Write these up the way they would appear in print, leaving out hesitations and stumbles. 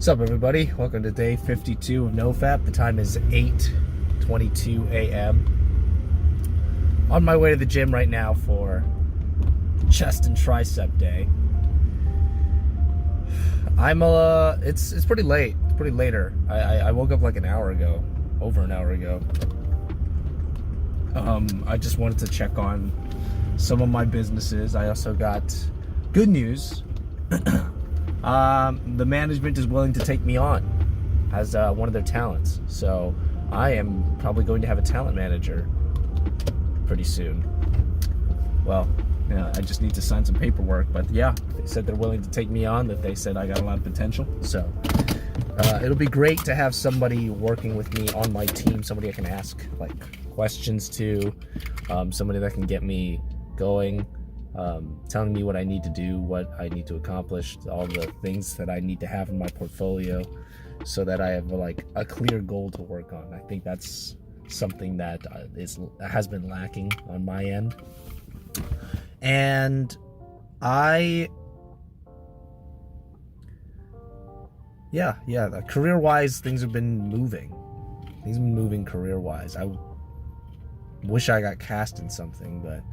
What's up, everybody? Welcome to day 52 of NoFap. The time is 8:22 a.m. On my way to the gym right now for chest and tricep day. It's pretty late. It's pretty later. I woke up like an hour ago, over an hour ago. I just wanted to check on some of my businesses. I also got good news. The management is willing to take me on as one of their talents. So I am probably going to have a talent manager pretty soon. Well, yeah, I just need to sign some paperwork. But yeah, they said they're willing to take me on, that they said I got a lot of potential. So it'll be great to have somebody working with me on my team, somebody I can ask like questions to, somebody that can get me going. Telling me what I need to do, what I need to accomplish, all the things that I need to have in my portfolio, so that I have like a clear goal to work on. I think that's something that has been lacking on my end. And career-wise, things have been moving. Things have been moving career-wise. I wish I got cast in something, but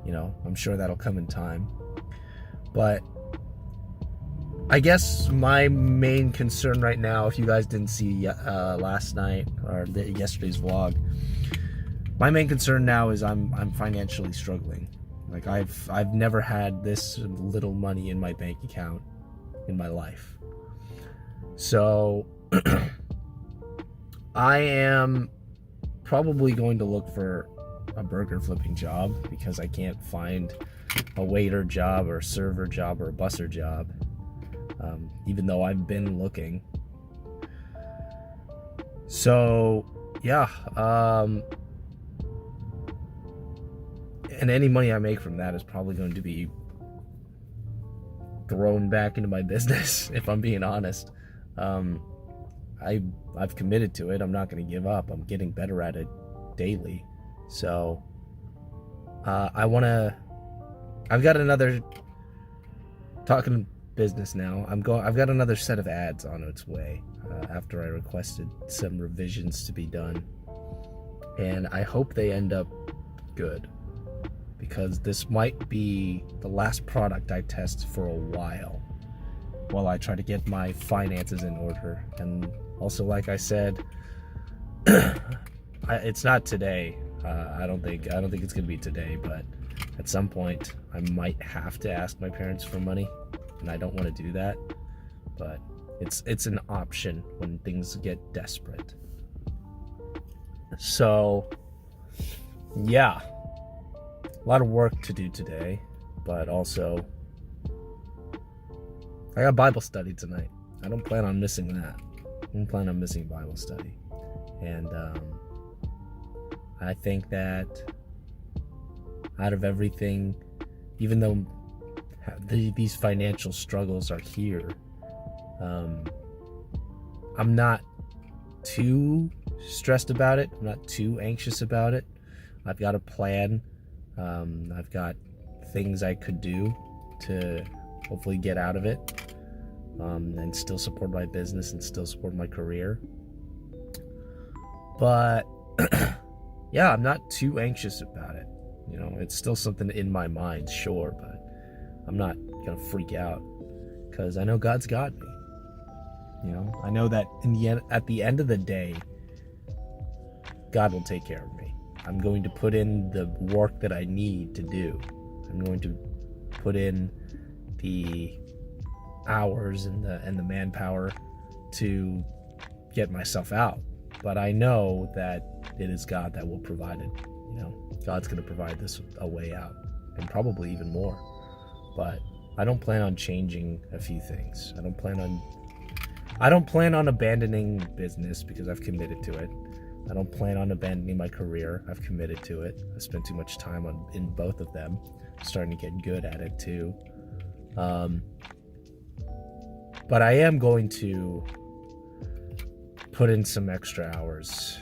you know, I'm sure that'll come in time. But I guess my main concern right now, if you guys didn't see last night or yesterday's vlog, my main concern now is I'm financially struggling. Like I've never had this little money in my bank account in my life. So I am probably going to look for a burger flipping job, because I can't find a waiter job or a server job or a busser job, even though I've been looking. So yeah, and any money I make from that is probably going to be thrown back into my business, if I'm being honest. I've committed to it. I'm not going to give up. I'm getting better at it daily. So I've got another, talking business now, I've got another set of ads on its way, after I requested some revisions to be done, and I hope they end up good, because this might be the last product I test for a while I try to get my finances in order. And also, like I said, it's not today. I don't think it's gonna be today, but at some point I might have to ask my parents for money, and I don't want to do that. But it's an option when things get desperate. So yeah, a lot of work to do today, but also I got Bible study tonight. I don't plan on missing that. I don't plan on missing Bible study, and I think that out of everything, even though these financial struggles are here, I'm not too stressed about it. I'm not too anxious about it. I've got a plan. I've got things I could do to hopefully get out of it, and still support my business and still support my career. But yeah, I'm not too anxious about it. You know, it's still something in my mind, sure, but I'm not gonna freak out, because I know God's got me. You know, I know that at the end of the day, God will take care of me. I'm going to put in the work that I need to do. I'm going to put in the hours and the manpower to get myself out. But I know that it is God that will provide it. You know, God's going to provide this a way out, and probably even more. But I don't plan on changing a few things. I don't plan on abandoning business, because I've committed to it. I don't plan on abandoning my career. I've committed to it. I spent too much time in both of them. I'm starting to get good at it too. But I am going to put in some extra hours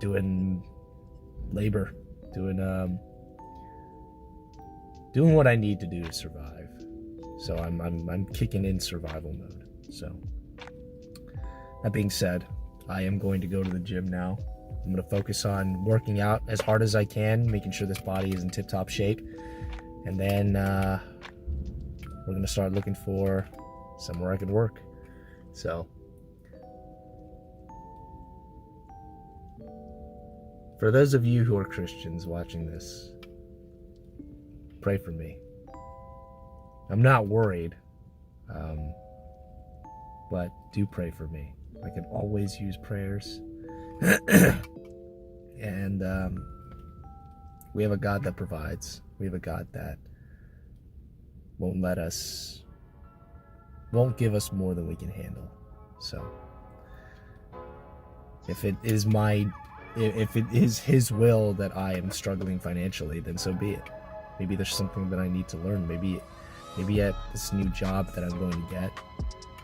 doing labor, doing what I need to do to survive. So I'm kicking in survival mode. So That being said, I am going to go to the gym now. I'm going to focus on working out as hard as I can, making sure this body is in tip-top shape. And then we're going to start looking for somewhere I can work. So, for those of you who are Christians watching this, pray for me. I'm not worried, but do pray for me. I can always use prayers. And we have a God that provides. We have a God that won't give us more than we can handle. So if it is his will that I am struggling financially, then so be it. Maybe there's something that I need to learn. Maybe at this new job that I'm going to get,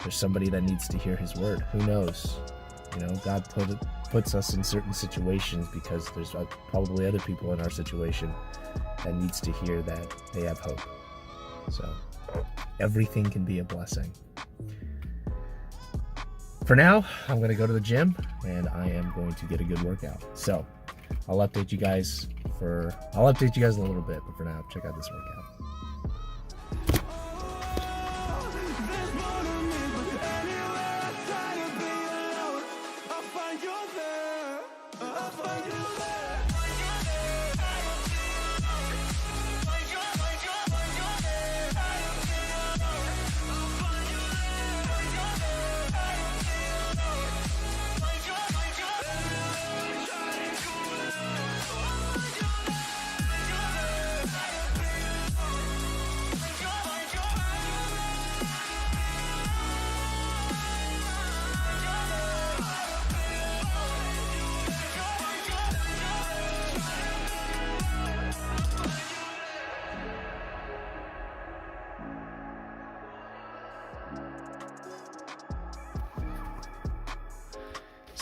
there's somebody that needs to hear his word. Who knows? God puts us in certain situations because there's probably other people in our situation that needs to hear that they have hope. So everything can be a blessing. For now, I'm going to go to the gym and I am going to get a good workout. So I'll update you guys in a little bit, but for now, check out this workout.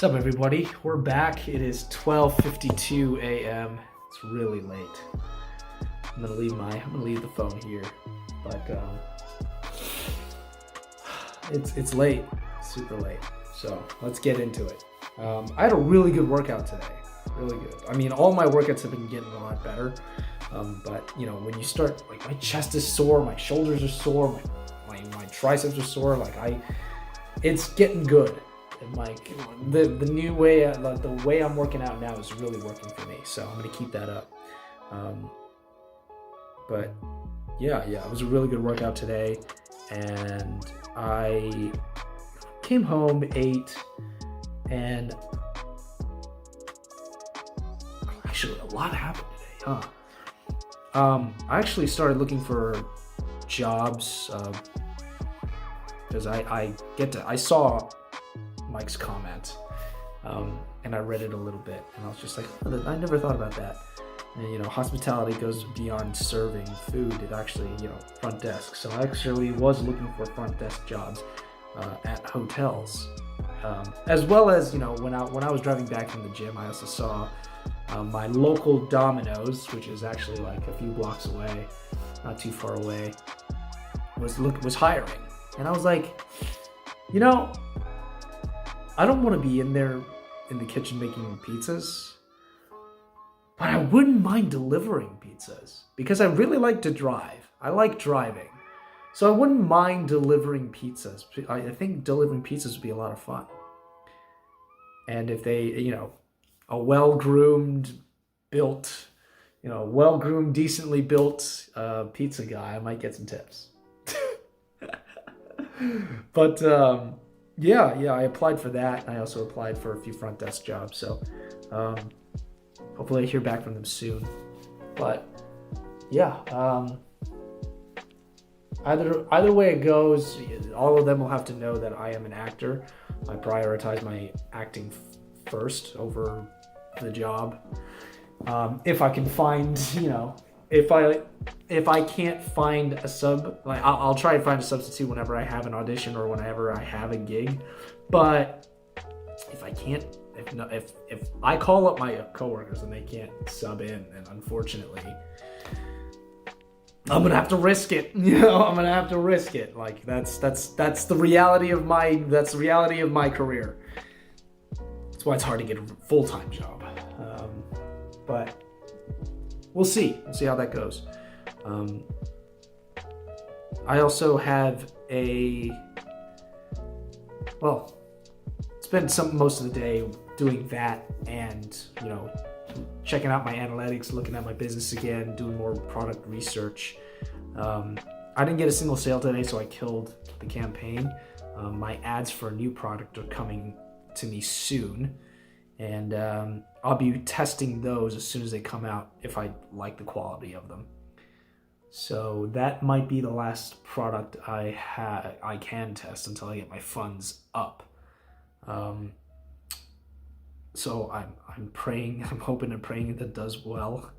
What's up, everybody? We're back. It is 12:52 a.m. It's really late. I'm gonna leave the phone here, but it's late, super late. So let's get into it. I had a really good workout today, really good. I mean, all my workouts have been getting a lot better, but when you start, like, my chest is sore, my shoulders are sore, my triceps are sore. It's getting good. And the new way, the way I'm working out now is really working for me. So I'm gonna keep that up. But yeah, it was a really good workout today, and I came home, ate, and actually a lot happened today, huh? I actually started looking for jobs because I saw Mike's comment, and I read it a little bit, and I was just like, oh, I never thought about that. And hospitality goes beyond serving food. It actually, front desk. So I actually was looking for front desk jobs at hotels, as well as when I was driving back from the gym, I also saw my local Domino's, which is actually like a few blocks away, not too far away, was hiring, and I was like, I don't want to be in there in the kitchen making pizzas, but I wouldn't mind delivering pizzas because I really like to drive. I like driving. So I wouldn't mind delivering pizzas. I think delivering pizzas would be a lot of fun. And if they, a well-groomed, decently built pizza guy, I might get some tips. But, yeah, I applied for that. I also applied for a few front desk jobs. So hopefully I hear back from them soon. But yeah, either way it goes, all of them will have to know that I am an actor. I prioritize my acting first over the job. If I can find, if I can't find a sub, I'll try to find a substitute whenever I have an audition or whenever I have a gig. But if I can't, if I call up my coworkers and they can't sub in, then unfortunately, I'm gonna have to risk it. I'm gonna have to risk it. That's the reality of my career. That's why it's hard to get a full-time job. But we'll see. We'll see how that goes. I also have spent most of the day doing that and, checking out my analytics, looking at my business again, doing more product research. I didn't get a single sale today, so I killed the campaign. My ads for a new product are coming to me soon, and I'll be testing those as soon as they come out if I like the quality of them. So that might be the last product I can test until I get my funds up. So I'm praying, I'm hoping and praying that does well,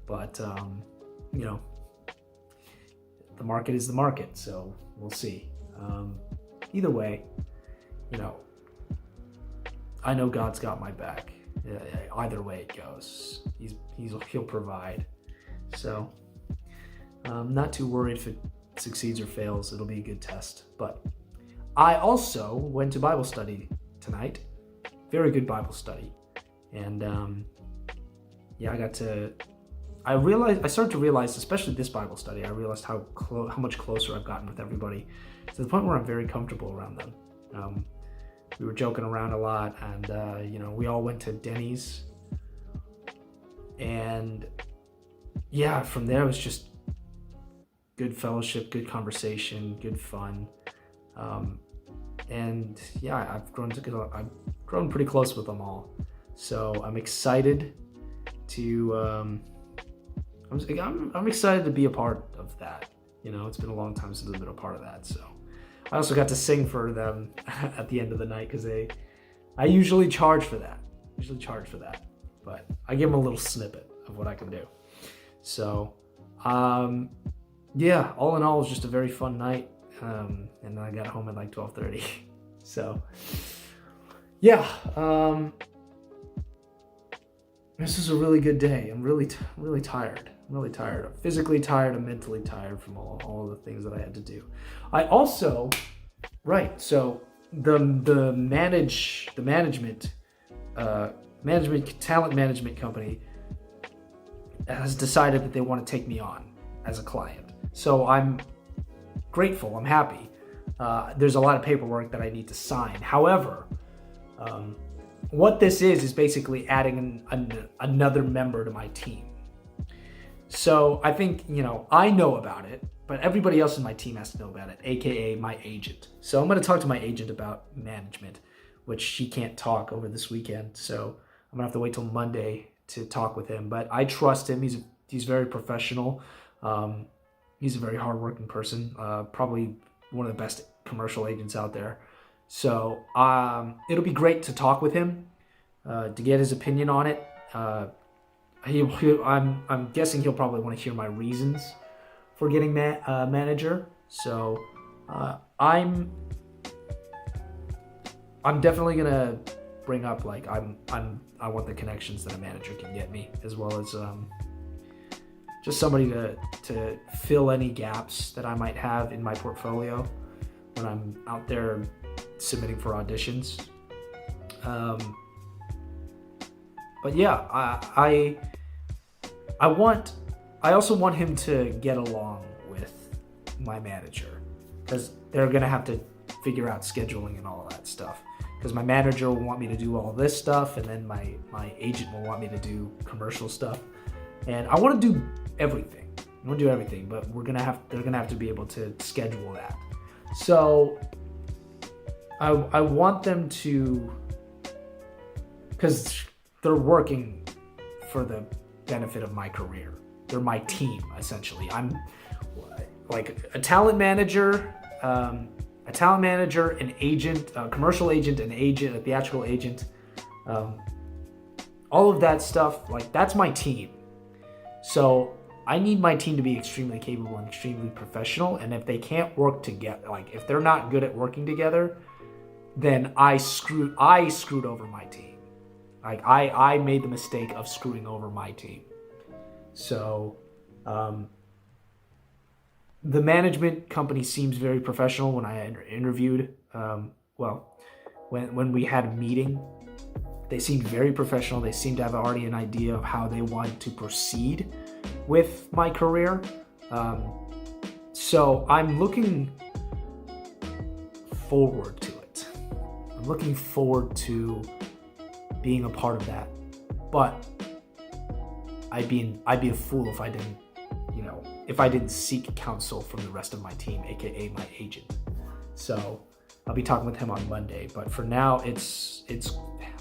but the market is the market, so we'll see. Either way, I know God's got my back. Either way it goes, he'll provide. So I'm not too worried if it succeeds or fails. It'll be a good test. But I also went to Bible study tonight. Very good Bible study. And I started to realize, especially this Bible study, I realized how much closer I've gotten with everybody, to the point where I'm very comfortable around them. We were joking around a lot, and we all went to Denny's, and from there it was just good fellowship, good conversation, good fun, I've grown pretty close with them all. So I'm excited to I'm excited to be a part of that. It's been a long time since I've been a part of that. So I also got to sing for them at the end of the night, because I usually charge for that. But I give them a little snippet of what I can do. So all in all, it was just a very fun night. And then I got home at like 12:30. So this is a really good day. I'm really tired. I'm really tired. I'm physically tired. I'm mentally tired from all the things that I had to do. I also, so the talent management company has decided that they want to take me on as a client. So I'm grateful. I'm happy. There's a lot of paperwork that I need to sign. However, what this is basically adding another member to my team. So I think, I know about it, but everybody else in my team has to know about it, aka my agent. So I'm going to talk to my agent about management, which she can't talk over this weekend. So I'm going to have to wait till Monday to talk with him. But I trust him. He's very professional. He's a very hardworking person, probably one of the best commercial agents out there. So it'll be great to talk with him, to get his opinion on it. I'm guessing he'll probably want to hear my reasons for getting manager. So I'm definitely gonna bring up, like, I want the connections that a manager can get me, as well as just somebody to fill any gaps that I might have in my portfolio when I'm out there submitting for auditions. But I also want him to get along with my manager, because they're gonna have to figure out scheduling and all of that stuff. Because my manager will want me to do all this stuff, and then my agent will want me to do commercial stuff, and I want to do everything. But they're gonna have to be able to schedule that. So I want them to, because they're working for the benefit of my career. They're my team, essentially. I'm like a talent manager, an agent, a commercial agent, an agent, a theatrical agent. All of that stuff, like, that's my team. So I need my team to be extremely capable and extremely professional. And if they can't work together, like, if they're not good at working together, then I screwed over my team. Like, I made the mistake of screwing over my team. So the management company seems very professional. When I interviewed, when we had a meeting, They seemed very professional. They seemed to have already an idea of how they wanted to proceed with my career. So I'm looking forward to it. I'm looking forward to being a part of that. But I'd be a fool if I didn't, if I didn't seek counsel from the rest of my team, aka my agent. So I'll be talking with him on Monday. But for now,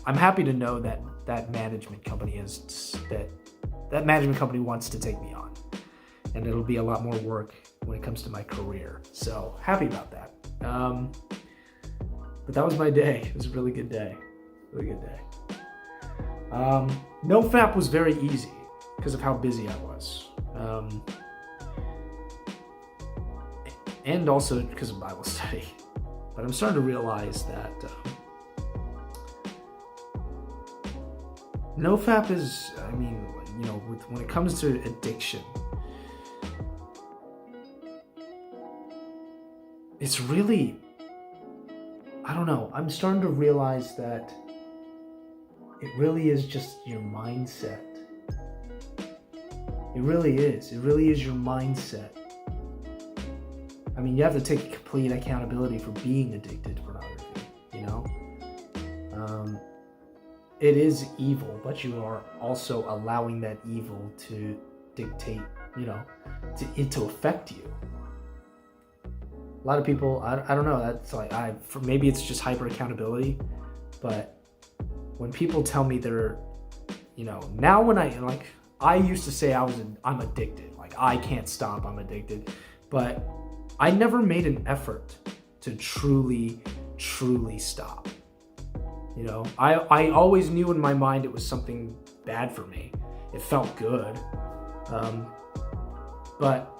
I'm happy to know that management company that management company wants to take me on, and it'll be a lot more work when it comes to my career. So happy about that. But that was my day. It was a really good day. Really good day. NoFap was very easy because of how busy I was. And also because of Bible study. But I'm starting to realize that NoFap is, when it comes to addiction, it's really, I don't know, I'm starting to realize that it really is just your mindset. It really is. It really is your mindset. I mean, you have to take complete accountability for being addicted to pornography, It is evil, but you are also allowing that evil to dictate, to affect you. A lot of people, I don't know, that's like, maybe it's just hyper accountability, but when people tell me they're, now when I used to say I'm addicted, like I can't stop, I'm addicted, but I never made an effort to truly stop. I always knew in my mind it was something bad for me. It felt good. But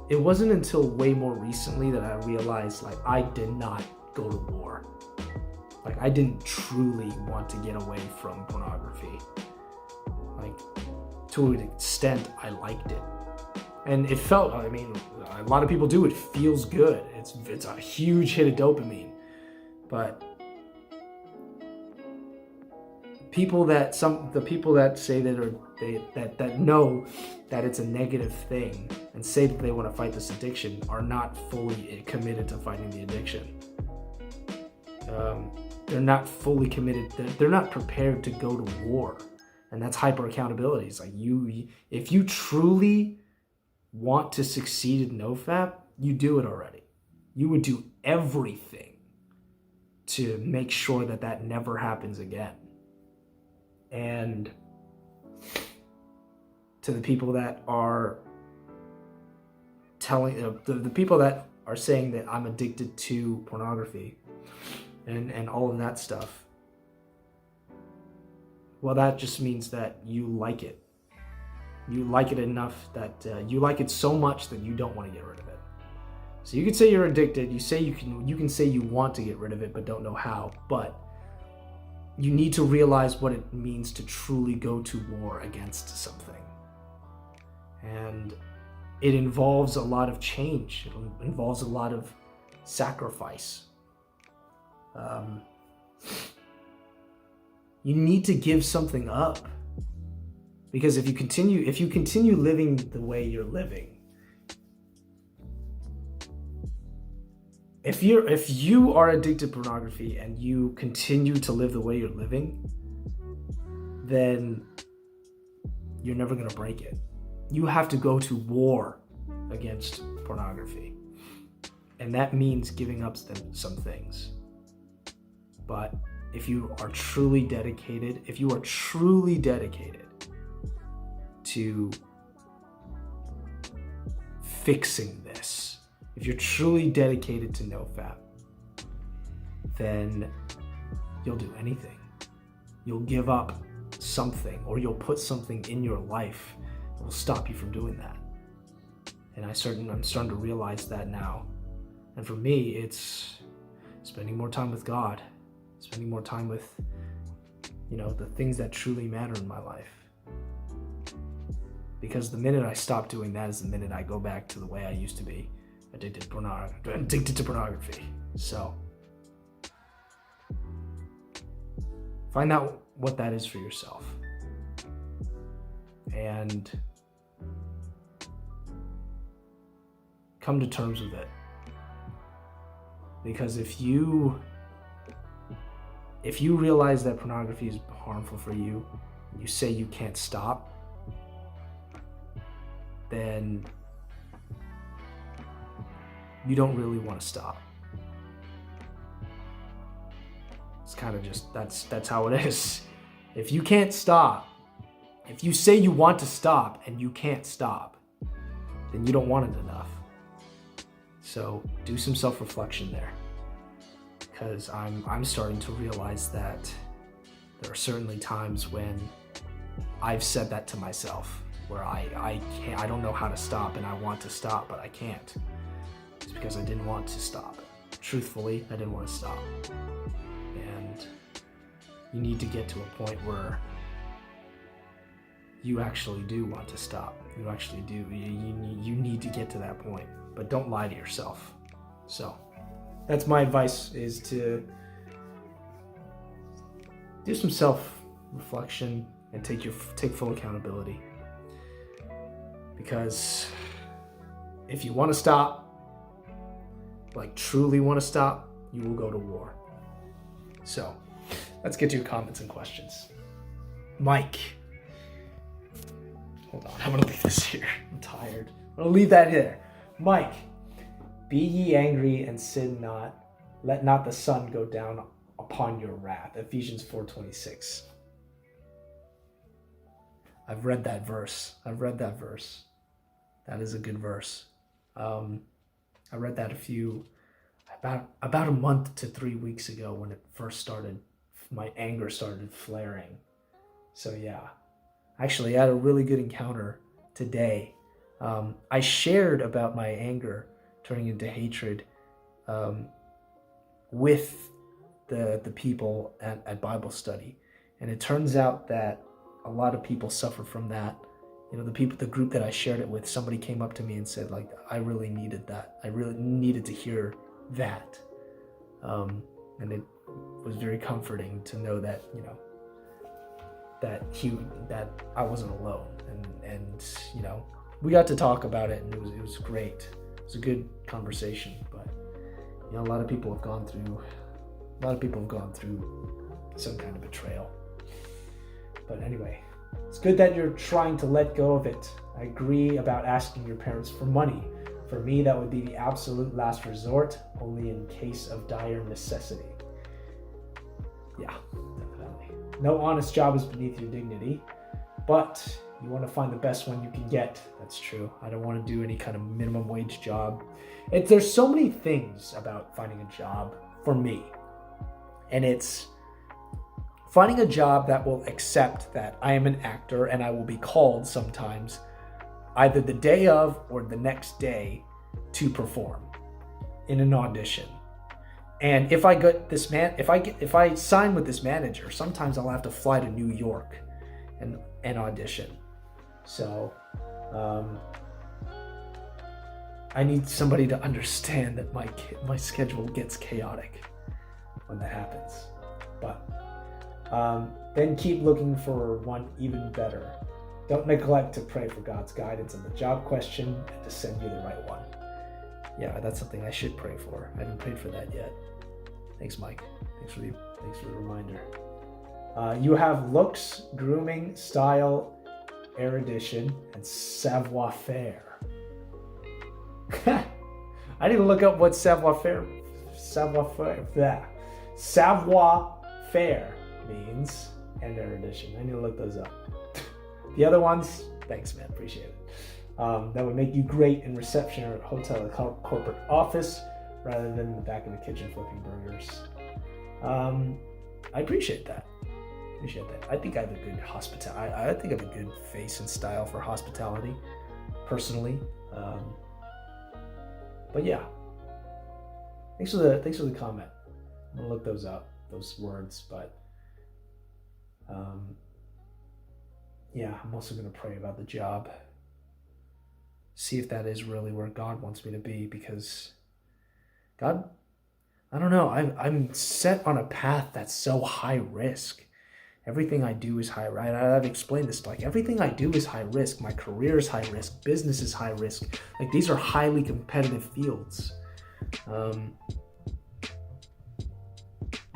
it wasn't until way more recently that I realized I did not go to war. I didn't truly want to get away from pornography. To an extent, I liked it. And it felt, a lot of people do, it feels good. It's a huge hit of dopamine. But the people that say that know that it's a negative thing and say that they want to fight this addiction are not fully committed to fighting the addiction. They're not fully committed. They're not prepared to go to war, and that's hyper accountability. It's if you truly want to succeed in NoFap, you do it already. You would do everything to make sure that never happens again. And to the people that are telling, the people that are saying that I'm addicted to pornography and all of that stuff, well, that just means that you like it. You like it enough that you like it so much that you don't want to get rid of it. So you can say you're addicted. You can say you want to get rid of it, but don't know how. But you need to realize what it means to truly go to war against something. And it involves a lot of change. It involves a lot of sacrifice. You need to give something up. Because if you continue living the way you're living, if you are addicted to pornography and you continue to live the way you're living, then you're never going to break it. You have to go to war against pornography. And that means giving up some things. But if you are truly dedicated to fixing this, if you're truly dedicated to NoFap, then you'll do anything. You'll give up something, or you'll put something in your life that will stop you from doing that. And I'm starting to realize that now. And for me, it's spending more time with God, spending more time with, the things that truly matter in my life. Because the minute I stop doing that is the minute I go back to the way I used to be, addicted to pornography. So Find out what that is for yourself. And come to terms with it. Because if you realize that pornography is harmful for you, and you say you can't stop, then you don't really want to stop. It's kind of just, that's how it is. If you can't stop, if you say you want to stop and you can't stop, then you don't want it enough. So do some self-reflection there, because I'm starting to realize that there are certainly times when I've said that to myself, where I don't know how to stop and I want to stop, but I can't. It's because I didn't want to stop. Truthfully, I didn't want to stop. And you need to get to a point where you actually do want to stop. You actually do. You need to get to that point, but don't lie to yourself. So that's my advice, is to do some self-reflection and take full accountability. Because if you want to stop, like truly want to stop, you will go to war. So let's get to your comments and questions. Mike. Hold on, I'm gonna leave this here. I'm tired. I'm gonna leave that here. Mike, be ye angry and sin not. Let not the sun go down upon your wrath. Ephesians 4:26. I've read that verse. That is a good verse. I read that about a month to 3 weeks ago when it first started. My anger started flaring. So yeah, actually I had a really good encounter today. I shared about my anger turning into hatred with the people at Bible study, and it turns out that a lot of people suffer from that. You know, the group that I shared it with, somebody came up to me and said, like, I really needed that. I really needed to hear that. And it was very comforting to know that, you know, that I wasn't alone. And you know, we got to talk about it, and it was great. It was a good conversation. But you know, a lot of people have gone through some kind of betrayal. But anyway, it's good that you're trying to let go of it. I agree about asking your parents for money. For me, that would be the absolute last resort, only in case of dire necessity. Yeah, definitely. No honest job is beneath your dignity, but you want to find the best one you can get. That's true. I don't want to do any kind of minimum wage job. There's so many things about finding a job for me, and it's finding a job that will accept that I am an actor and I will be called sometimes either the day of or the next day to perform in an audition. And if I sign with this manager, sometimes I'll have to fly to New York and audition. So I need somebody to understand that my schedule gets chaotic when that happens. But then keep looking for one even better. Don't neglect to pray for God's guidance on the job question and to send you the right one. Yeah, that's something I should pray for. I haven't prayed for that yet. Thanks, Mike. Thanks for the reminder. You have looks, grooming, style, erudition, and savoir-faire. I need to look up what savoir-faire means, and erudition. I need to look those up. The other ones, thanks, man. Appreciate it. That would make you great in reception or at hotel or corporate office rather than in the back of the kitchen flipping burgers. I appreciate that. I think I have a good hospitality. I think I have a good face and style for hospitality, personally. But yeah, thanks for the comment. I'm gonna look those up, those words. But yeah, I'm also gonna pray about the job. See if that is really where God wants me to be, because God, I don't know. I'm set on a path that's so high risk. Everything I do is high, right? I've explained this, like everything I do is high risk. My career is high risk. Business is high risk. Like these are highly competitive fields.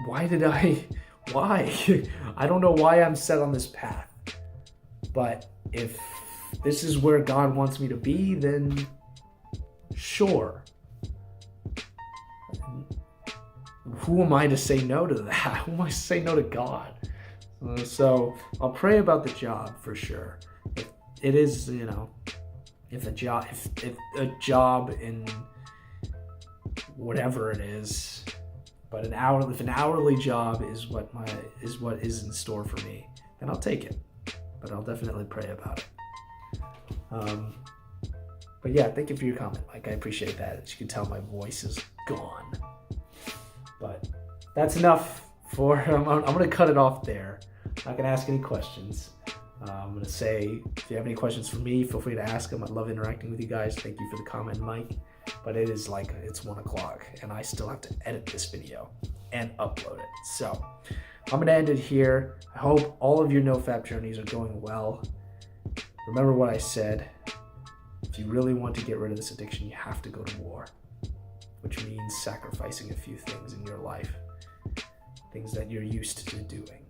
Why? I don't know why I'm set on this path. But if this is where God wants me to be, then sure. Who am I to say no to that? Who am I to say no to God? So I'll pray about the job for sure. If it is, if a job in whatever it is, but if an hourly job is what is in store for me, then I'll take it. But I'll definitely pray about it. But yeah, thank you for your comment, Mike. I appreciate that. As you can tell, my voice is gone. But that's enough for. I'm gonna cut it off there. I'm not gonna ask any questions. I'm gonna say, if you have any questions for me, feel free to ask them. I love interacting with you guys. Thank you for the comment, Mike. But it's 1 o'clock, and I still have to edit this video and upload it. So I'm gonna end it here. I hope all of your NoFap journeys are going well. Remember what I said. If you really want to get rid of this addiction, you have to go to war, which means sacrificing a few things in your life, things that you're used to doing.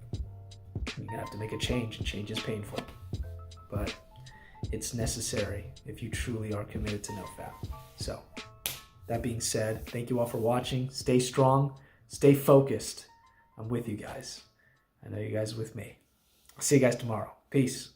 You have to make a change, and change is painful, but it's necessary if you truly are committed to NoFap. So, that being said, thank you all for watching. Stay strong, stay focused. I'm with you guys. I know you guys are with me. I'll see you guys tomorrow. Peace.